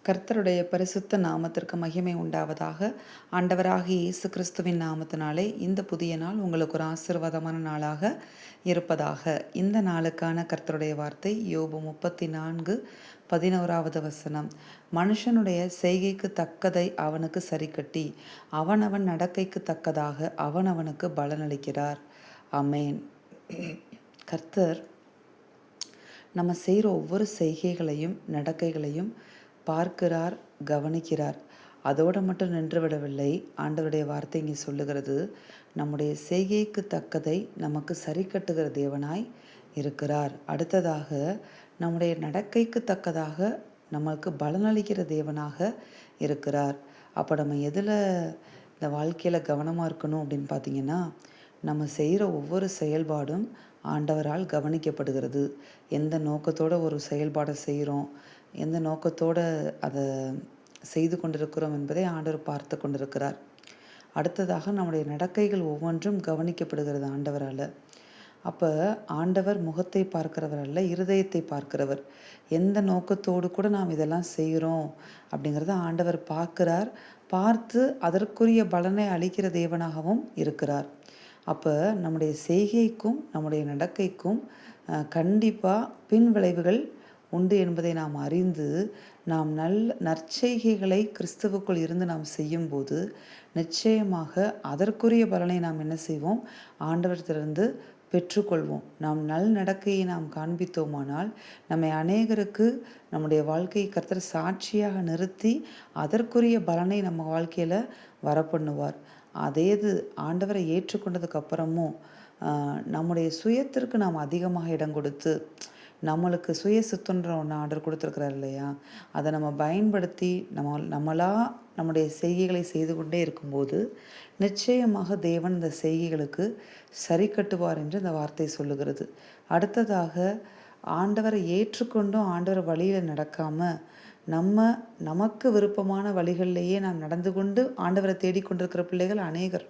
கர்த்தருடைய பரிசுத்த நாமத்திற்கு மகிமை உண்டாவதாக. ஆண்டவராகிய இயேசு கிறிஸ்துவின் நாமத்தினாலே இந்த புதிய நாள் உங்களுக்கு ஒரு ஆசீர்வாதமான நாளாக இருப்பதாக. இந்த நாளுக்கான கர்த்தருடைய வார்த்தை யோபு 34:11 வசனம். மனுஷனுடைய செய்கைக்கு தக்கதை அவனுக்கு சரிக்கட்டி அவனவன் நடக்கைக்கு தக்கதாக அவனவனுக்கு பலனளிக்கிறார். ஆமென். கர்த்தர் நம்ம செய்கிற ஒவ்வொரு செய்கைகளையும் நடக்கைகளையும் பார்க்கிறார், கவனிக்கிறார். அதோடு மட்டும் நின்று விடவில்லை. ஆண்டவருடைய வார்த்தை இங்கே சொல்லுகிறது, நம்முடைய செய்கைக்கு தக்கதை நமக்கு சரி கட்டுகிற தேவனாய் இருக்கிறார். அடுத்ததாக நம்முடைய நடக்கைக்கு தக்கதாக நமக்கு பலனளிக்கிற தேவனாக இருக்கிறார். அப்போ நம்ம எதில் இந்த வாழ்க்கையில் கவனமாக இருக்கணும் அப்படின்னு பார்த்தீங்கன்னா, நம்ம செய்கிற ஒவ்வொரு செயல்பாடும் ஆண்டவரால் கவனிக்கப்படுகிறது. எந்த நோக்கத்தோடு ஒரு செயல்பாடை செய்கிறோம், எந்த நோக்கத்தோடு அதை செய்து கொண்டிருக்கிறோம் என்பதை ஆண்டவர் பார்த்து கொண்டிருக்கிறார். அடுத்ததாக நம்முடைய நடக்கைகள் ஒவ்வொன்றும் கவனிக்கப்படுகிறது ஆண்டவரால். அப்போ ஆண்டவர் முகத்தை பார்க்கிறவர் அல்ல, இருதயத்தை பார்க்கிறவர். எந்த நோக்கத்தோடு கூட நாம் இதெல்லாம் செய்கிறோம் அப்படிங்கிறத ஆண்டவர் பார்க்கிறார். பார்த்து அதற்குரிய பலனை அளிக்கிற தேவனாகவும் இருக்கிறார். அப்போ நம்முடைய செய்கைக்கும் நம்முடைய நடக்கைக்கும் கண்டிப்பாக பின் விளைவுகள் உண்டு என்பதை நாம் அறிந்து நாம் நற்செய்கைகளை கிறிஸ்துவுக்குள் இருந்து நாம் செய்யும்போது நிச்சயமாக அதற்குரிய பலனை நாம் என்ன செய்வோம், ஆண்டவரத்திலிருந்து பெற்றுக்கொள்வோம். நாம் நடக்கையை நாம் காண்பித்தோமானால் நம்மை அநேகருக்கு நம்முடைய வாழ்க்கையை கர்த்தர் சாட்சியாக நிறுத்தி அதற்குரிய பலனை நம்ம வாழ்க்கையில் வரப்பண்ணுவார். அதேது ஆண்டவரை ஏற்றுக்கொண்டதுக்கு அப்புறமும் நம்முடைய சுயத்திற்கு நாம் அதிகமாக இடம் கொடுத்து, நம்மளுக்கு சுய சுத்தன்ற ஒன்று ஆர்டர் கொடுத்துருக்குறாரு இல்லையா, அதை நம்ம பயன்படுத்தி நம்முடைய செய்கைகளை செய்து கொண்டே இருக்கும்போது நிச்சயமாக தேவன் இந்த செய்கைகளுக்கு சரி கட்டுவார் என்று இந்த வார்த்தை சொல்லுகிறது. அடுத்ததாக ஆண்டவரை ஏற்றுக்கொண்டும் ஆண்டவர் வழியில் நடக்காமல் நமக்கு விருப்பமான வழிகளிலேயே நாம் நடந்து கொண்டு ஆண்டவரை தேடிக்கொண்டிருக்கிற பிள்ளைகள் அநேகர்.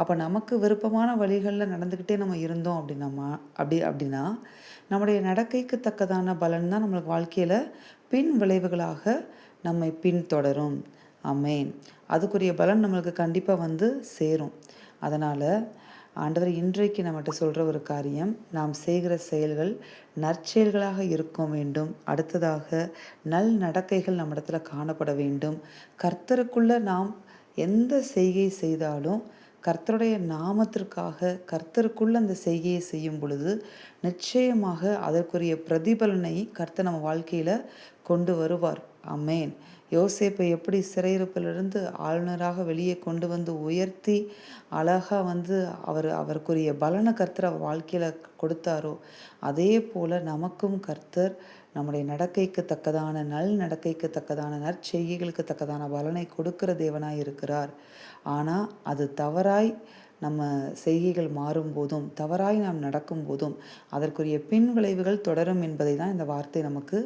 அப்போ நமக்கு விருப்பமான வழிகளில் நடந்துக்கிட்டே நம்ம இருந்தோம் அப்படின்னா நம்முடைய நடக்கைக்கு தக்கதான பலன் தான் நம்மளுக்கு வாழ்க்கையில் பின் விளைவுகளாக நம்மை பின்தொடரும். ஆமென். அதுக்குரிய பலன் நம்மளுக்கு கண்டிப்பாக சேரும். அதனால் ஆண்டவர் இன்றைக்கு நம்மகிட்ட சொல்கிற ஒரு காரியம், நாம் செய்கிற செயல்கள் நற்செயல்களாக இருக்க வேண்டும். அடுத்ததாக நடக்கைகள் நம்மிடத்துல காணப்பட வேண்டும். கர்த்தருக்குள்ள நாம் எந்த செய்கை செய்தாலும் கர்த்தருடைய நாமத்திற்காக கர்த்தருக்குள்ள அந்த செய்கையை செய்யும் பொழுது நிச்சயமாக அதற்குரிய பிரதிபலனை கர்த்தர் நம்ம வாழ்க்கையில் கொண்டு வருவார். ஆமென். யோசேப்பை எப்படி சிறையிருப்பிலிருந்து ஆளுநராக வெளியே கொண்டு வந்து உயர்த்தி அழகாக அவருக்குரிய பலனை கர்த்தர் அவர் வாழ்க்கையில் கொடுத்தாரோ, அதே போல் நமக்கும் கர்த்தர் நம்முடைய நடக்கைக்கு தக்கதான நடக்கைக்கு தக்கதான நற்செய்கைகளுக்கு தக்கதான பலனை கொடுக்கிற தேவனாய் இருக்கிறார். ஆனால் அது தவறாய் நம்ம செய்கைகள் மாறும்போதும் தவறாய் நாம் நடக்கும்போதும் அதற்குரிய பின் விளைவுகள் தொடரும் என்பதை தான் இந்த வார்த்தை நமக்கு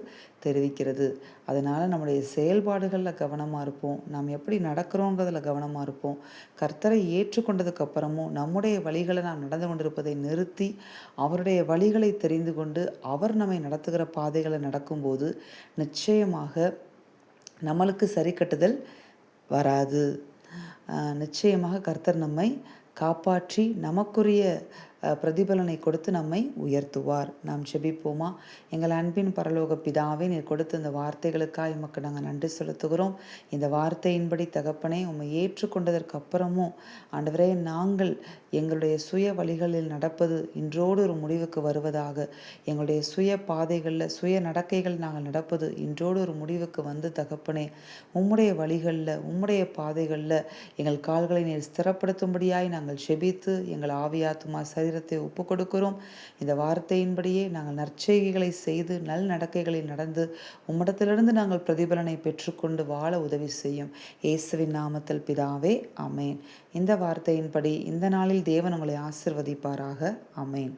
தெரிவிக்கிறது. அதனால் நம்முடைய செயல்பாடுகளில் கவனமாக இருப்போம். நாம் எப்படி நடக்கிறோங்கிறதுல கவனமாக இருப்போம். கர்த்தரை ஏற்றுக்கொண்டதுக்கு அப்புறமும் நம்முடைய வழிகளை நாம் நடந்து கொண்டிருப்பதை நிறுத்தி அவருடைய வழிகளை தெரிந்து கொண்டு அவர் நம்மை நடத்துகிற பாதைகளை நடக்கும்போது நிச்சயமாக நம்மளுக்கு சரி கட்டுதல் வராது. நிச்சயமாக கர்த்தர் நம்மை காப்பாற்றி நமக்குரிய பிரதிபலனை கொடுத்து நம்மை உயர்த்துவார். நாம் ஜெபிப்போமா? எங்கள் அன்பின் பரலோக பிதாவே, நீர் கொடுத்த இந்த வார்த்தைகளுக்காக எமக்கு நாங்கள் நன்றி செலுத்துகிறோம். இந்த வார்த்தையின்படி தகப்பனே, உம்மை ஏற்றுக்கொண்டதற்கு அப்புறமும் ஆண்டவரே, நாங்கள் எங்களுடைய சுய வழிகளில் நடப்பது இன்றோடு ஒரு முடிவுக்கு வருவதாக, எங்களுடைய சுய பாதைகளில் சுய நடக்கைகள் நாங்கள் நடப்பது இன்றோடு ஒரு முடிவுக்கு வந்து தகப்பனே, உம்முடைய வழிகளில் உம்முடைய பாதைகளில் எங்கள் கால்களை நீர் ஸ்திரப்படுத்தும்படியாய் நாங்கள் ஜெபித்து எங்கள் ஆவியாத்துமா சரீரத்தை ஒப்பு கொடுக்கிறோம். இந்த வார்த்தையின்படியே நாங்கள் நற்செய்கைகளை செய்து நடக்கைகளில் நடந்து உம்மிடத்திலிருந்து நாங்கள் பிரதிபலனை பெற்றுக்கொண்டு வாழ உதவி செய்யும். இயேசுவின் நாமத்தில் பிதாவே, ஆமென். இந்த வார்த்தையின்படி இந்த நாளில் தேவன் உங்களை ஆசிர்வதிப்பாராக. ஆமென்.